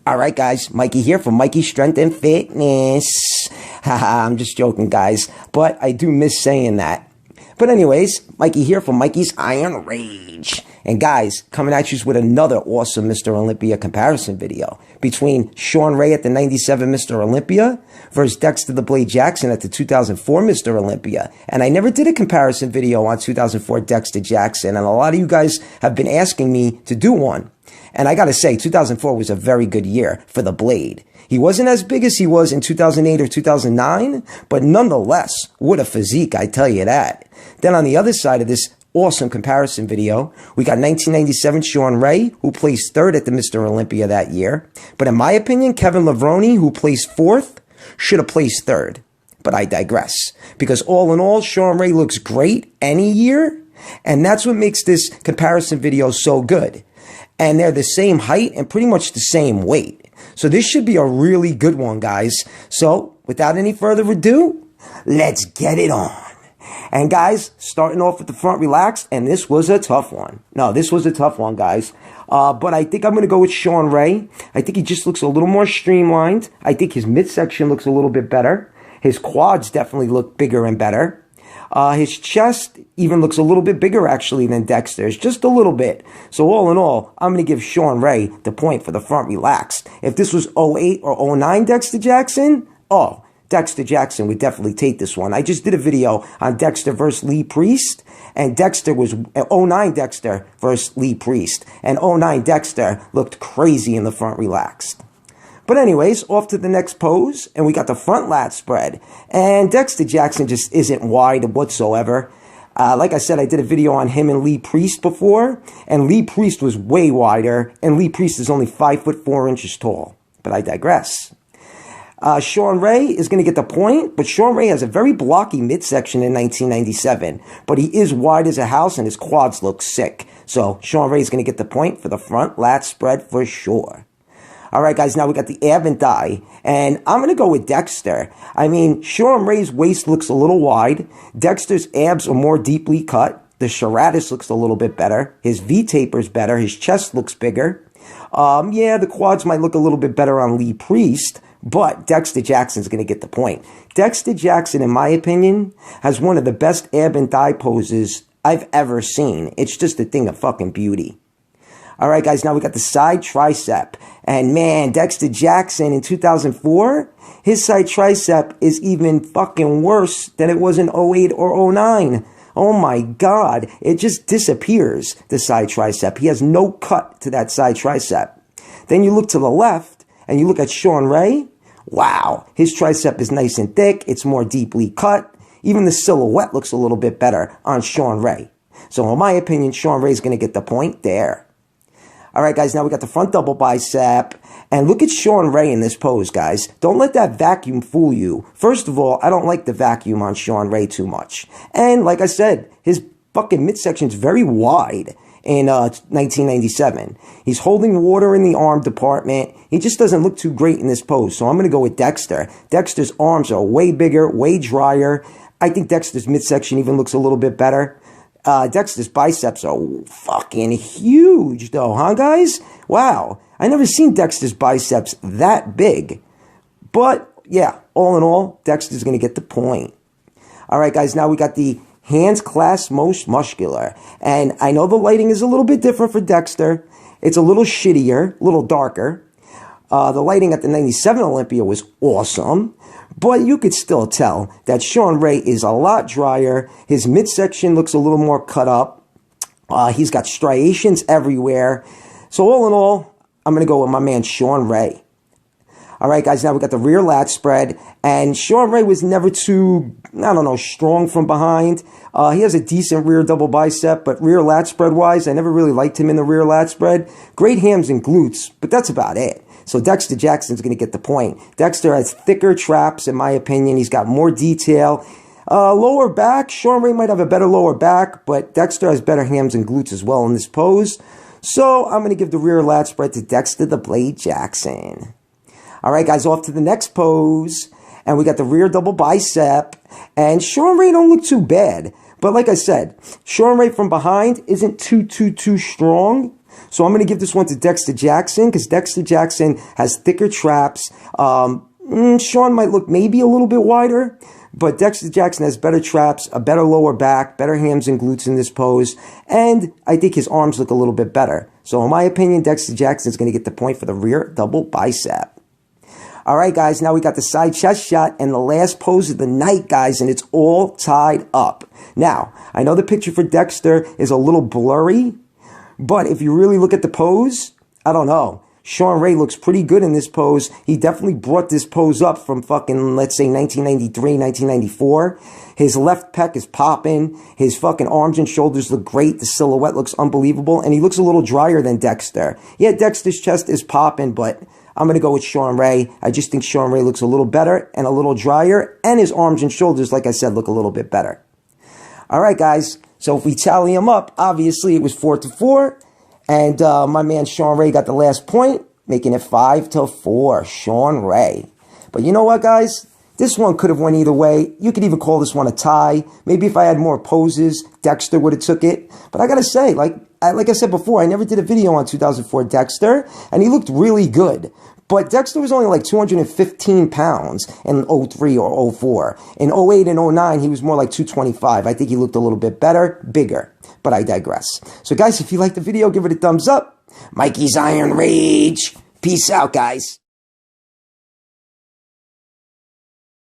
All right, guys, Mikey here from Mikey's Strength and Fitness. Haha, I'm just joking, guys, but I do miss saying that. But anyways, Mikey here from Mikey's Iron Rage. And guys, coming at you with another awesome Mr. Olympia comparison video between Shawn Ray at the 97 Mr. Olympia versus Dexter the Blade Jackson at the 2004 Mr. Olympia. And I never did a comparison video on 2004 Dexter Jackson, and a lot of you guys have been asking me to do one. And I gotta say, 2004 was a very good year for the Blade. He wasn't as big as he was in 2008 or 2009, but nonetheless, what a physique, I tell you that. Then on the other side of this awesome comparison video, we got 1997 Shawn Ray, who placed third at the Mr. Olympia that year. But in my opinion, Kevin Levrone, who placed fourth, should have placed third. But I digress. Because all in all, Shawn Ray looks great any year, and that's what makes this comparison video so good. And they're the same height and pretty much the same weight. So this should be a really good one, guys. So without any further ado, let's get it on. And guys, starting off with the front relaxed, and this was a tough one. No, this was a tough one, guys. But I think I'm going to go with Shawn Ray. I think he just looks a little more streamlined. I think his midsection looks a little bit better. His quads definitely look bigger and better. His chest even looks a little bit bigger, actually, than Dexter's. Just a little bit. So all in all, I'm going to give Shawn Ray the point for the front relaxed. If this was 08 or 09 Dexter Jackson, oh, Dexter Jackson would definitely take this one. I just did a video on Dexter versus Lee Priest, and Dexter was 09 Dexter versus Lee Priest. And 09 Dexter looked crazy in the front relaxed. But anyways, off to the next pose, and we got the front lat spread. And Dexter Jackson just isn't wide whatsoever. Like I said, I did a video on him and Lee Priest before, and Lee Priest was way wider, and Lee Priest is only 5'4" tall. But I digress. Shawn Ray is going to get the point, but Shawn Ray has a very blocky midsection in 1997. But he is wide as a house, and his quads look sick. So Shawn Ray is going to get the point for the front lat spread for sure. All right, guys, now we got the ab and thigh, and I'm going to go with Dexter. I mean, Shawn Ray's waist looks a little wide. Dexter's abs are more deeply cut. The serratus looks a little bit better. His V-taper's better. His chest looks bigger. Yeah, the quads might look a little bit better on Lee Priest, but Dexter Jackson's going to get the point. Dexter Jackson, in my opinion, has one of the best ab and thigh poses I've ever seen. It's just a thing of fucking beauty. All right, guys, now we got the side tricep. And man, Dexter Jackson in 2004, his side tricep is even fucking worse than it was in 08 or 09. Oh my God, it just disappears, the side tricep. He has no cut to that side tricep. Then you look to the left and you look at Shawn Ray. Wow, his tricep is nice and thick. It's more deeply cut. Even the silhouette looks a little bit better on Shawn Ray. So in my opinion, Shawn Ray's going to get the point there. All right, guys, now we got the front double bicep. And look at Shawn Ray in this pose, guys. Don't let that vacuum fool you. First of all, I don't like the vacuum on Shawn Ray too much. And like I said, his fucking midsection is very wide in 1997. He's holding water in the arm department. He just doesn't look too great in this pose. So I'm going to go with Dexter. Dexter's arms are way bigger, way drier. I think Dexter's midsection even looks a little bit better. Dexter's biceps are fucking huge though, huh guys? Wow. I never seen Dexter's biceps that big. But yeah, all in all, Dexter's going to get the point. All right, guys, now we got the hands clasped most muscular. And I know the lighting is a little bit different for Dexter. It's a little shittier, a little darker. The lighting at the 97 Olympia was awesome. But you could still tell that Shawn Ray is a lot drier. His midsection looks a little more cut up. He's got striations everywhere. So all in all, I'm going to go with my man Shawn Ray. All right, guys, now we got the rear lat spread. And Shawn Ray was never too, I don't know, strong from behind. He has a decent rear double bicep, but rear lat spread wise, I never really liked him in the rear lat spread. Great hams and glutes, but that's about it. So Dexter Jackson's going to get the point. Dexter has thicker traps, in my opinion. He's got more detail. Lower back, Shawn Ray might have a better lower back, but Dexter has better hams and glutes as well in this pose. So I'm going to give the rear lat spread to Dexter the Blade Jackson. All right, guys, off to the next pose. And we got the rear double bicep. And Shawn Ray don't look too bad. But like I said, Shawn Ray from behind isn't too strong. So I'm going to give this one to Dexter Jackson because Dexter Jackson has thicker traps. Shawn might look maybe a little bit wider, but Dexter Jackson has better traps, a better lower back, better hams and glutes in this pose, and I think his arms look a little bit better. So in my opinion, Dexter Jackson is going to get the point for the rear double bicep. All right, guys, now we got the side chest shot and the last pose of the night, guys, and it's all tied up. Now, I know the picture for Dexter is a little blurry, but if you really look at the pose, I don't know. Shawh Ray looks pretty good in this pose. He definitely brought this pose up from fucking, let's say, 1993, 1994. His left pec is popping. His fucking arms and shoulders look great. The silhouette looks unbelievable. And he looks a little drier than Dexter. Yeah, Dexter's chest is popping, but I'm going to go with Shawh Ray. I just think Shawh Ray looks a little better and a little drier. And his arms and shoulders, like I said, look a little bit better. All right, guys. So if we tally them up, obviously it was 4-4. And my man Shawh Ray got the last point, making it 5-4, Shawh Ray. But you know what, guys? This one could have went either way. You could even call this one a tie. Maybe if I had more poses, Dexter would have took it. But I got to say, like I said before, I never did a video on 2004 Dexter, and he looked really good. But Dexter was only like 215 pounds in 03 or 04. In 08 and 09, he was more like 225. I think he looked a little bit better, bigger. But I digress. So guys, if you liked the video, give it a thumbs up. Mikey's Iron Rage. Peace out, guys.